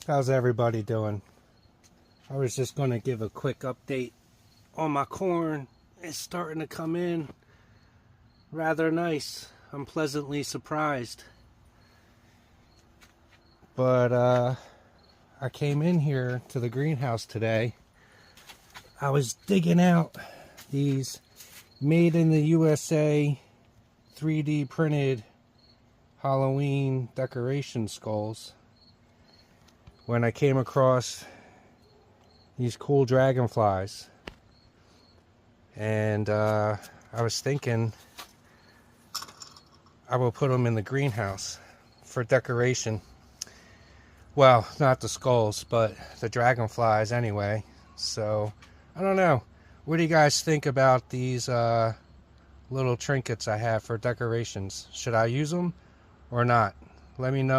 How's everybody doing? I was just going to give a quick update on my corn. It's starting to come in rather nice. I'm pleasantly surprised. But I came in here to the greenhouse today. I was digging out these made in the USA 3D printed Halloween decoration skulls when I came across these cool dragonflies, and I was thinking I will put them in the greenhouse for decoration. Well, not the skulls, but the dragonflies anyway. So I don't know, what do you guys think about these little trinkets I have for decorations? Should I use them or not? Let me know